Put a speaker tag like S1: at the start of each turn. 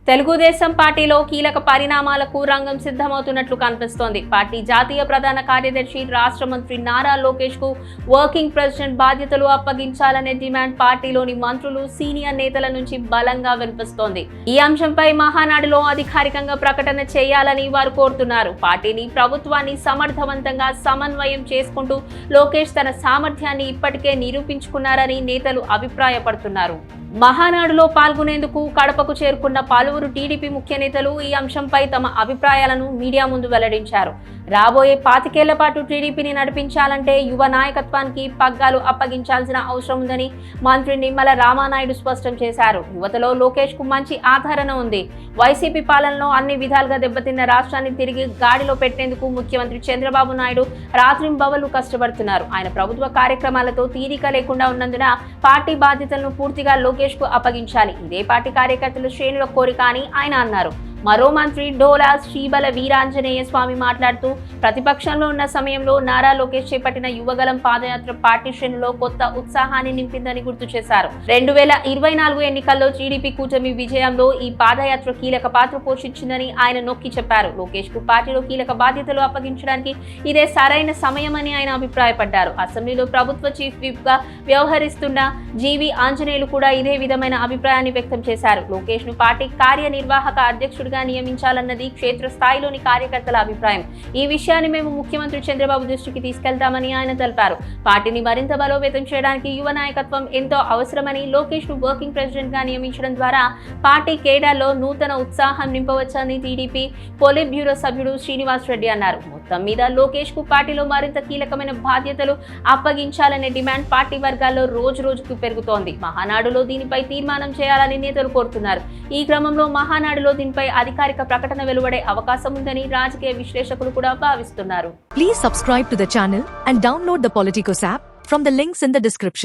S1: తెలుగుదేశం పార్టీలో కీలక పరిణామాలకు రంగం సిద్ధమవుతున్నట్లు కనిపిస్తోంది. పార్టీ జాతీయ ప్రధాన కార్యదర్శి రాష్ట్ర మంత్రి నారా లోకేష్ కు వర్కింగ్ ప్రెసిడెంట్ బాధ్యతలు అప్పగించాలనే డిమాండ్ పార్టీలోని మంత్రులు, సీనియర్ నేతల నుంచి బలంగా వినిపిస్తోంది. ఈ అంశంపై మహానాడులో అధికారికంగా ప్రకటన చేయాలని వారు కోరుతున్నారు. పార్టీని, ప్రభుత్వాన్ని సమర్థవంతంగా సమన్వయం చేసుకుంటూ లోకేష్ తన సామర్థ్యాన్ని ఇప్పటికే నిరూపించుకున్నారని నేతలు అభిప్రాయపడుతున్నారు. మహానాడులో పాల్గొనేందుకు కడపకు చేరుకున్న పలువురు టీడీపీ ముఖ్య నేతలు ఈ అంశంపై తమ అభిప్రాయాలను మీడియా ముందు వెల్లడించారు. రాబోయే 25 ఏళ్ల పాటు టీడీపీని నడిపించాలంటే యువ నాయకత్వానికి పగ్గాలు అప్పగించాల్సిన అవసరం ఉందని మంత్రి నిమ్మల రామానాయుడు స్పష్టం చేశారు. యువతలో లోకేష్ కు మంచి ఆదరణ ఉంది. వైసీపీ పాలనలో అన్ని విధాలుగా దెబ్బతిన్న రాష్ట్రాన్ని తిరిగి గాడిలో పెట్టేందుకు ముఖ్యమంత్రి చంద్రబాబు నాయుడు రాత్రింబవళ్లు కష్టపడుతున్నారు. ఆయన ప్రభుత్వ కార్యక్రమాలతో తీరిక లేకుండా ఉన్నందున పార్టీ బాధ్యతలను పూర్తిగా లోకేష్ కు అప్పగించాలి. ఇదే పార్టీ కార్యకర్తల శ్రేణుల కోరిక అని ఆయన అన్నారు. మరో మంత్రి డోలా శ్రీబల వీరాంజనేయ స్వామి మాట్లాడుతూ ప్రతిపక్షంలో ఉన్న సమయంలో నారా లోకేష్ చేపట్టిన యువగలం పాదయాత్ర పార్టీ శ్రేణులో కొత్త ఉత్సాహాన్ని నింపిందని గుర్తు చేశారు. 2024 ఎన్నికల్లో టీడీపీ కూటమి విజయంలో ఈ పాదయాత్ర కీలక పాత్ర పోషించిందని ఆయన నొక్కి చెప్పారు. లోకేష్ కు పార్టీలో కీలక బాధ్యతలు అప్పగించడానికి ఇదే సరైన సమయమని ఆయన అభిప్రాయపడ్డారు. అసెంబ్లీలో ప్రభుత్వ చీఫ్ విప్ గా వ్యవహరిస్తున్న జీవి ఆంజనేయులు కూడా ఇదే విధమైన అభిప్రాయాన్ని వ్యక్తం చేశారు. లోకేష్ ను పార్టీ కార్యనిర్వాహక అధ్యక్షుడిగా నియమించాలన్నది క్షేత్రస్థాయిలోని కార్యకర్తల అభిప్రాయం. ఈ విషయాన్ని మేము ముఖ్యమంత్రి చంద్రబాబు దృష్టికి తీసుకెళ్తామని ఆయన తెలిపారు. పార్టీని మరింత బలోపేతం చేయడానికి యువ నాయకత్వం ఎంతో అవసరమని, లోకేష్ ను వర్కింగ్ ప్రెసిడెంట్ గా నియమించడం ద్వారా పార్టీ కేడర్లో నూతన ఉత్సాహం నింపవచ్చని టీడీపీ పోలిట్ బ్యూరో సభ్యుడు శ్రీనివాస్ రెడ్డి అన్నారు. మొత్తం మీద లోకేష్ కు పార్టీలో మరింత కీలకమైన బాధ్యతలు అప్పగించాలనే డిమాండ్ పార్టీ వర్గాల్లో రోజు రోజుకు పెరుగుతోంది. మహానాడులో దీనిపై తీర్మానం చేయాలని నేతలు కోరుతున్నారు. ఈ క్రమంలో మహానాడులో దీనిపై అధికారిక ప్రకటన వెలువడే అవకాశం ఉందని రాజకీయ విశ్లేషకులు కూడా భావిస్తున్నారు.
S2: Please subscribe to the channel and download the Politicos app from the links in the description.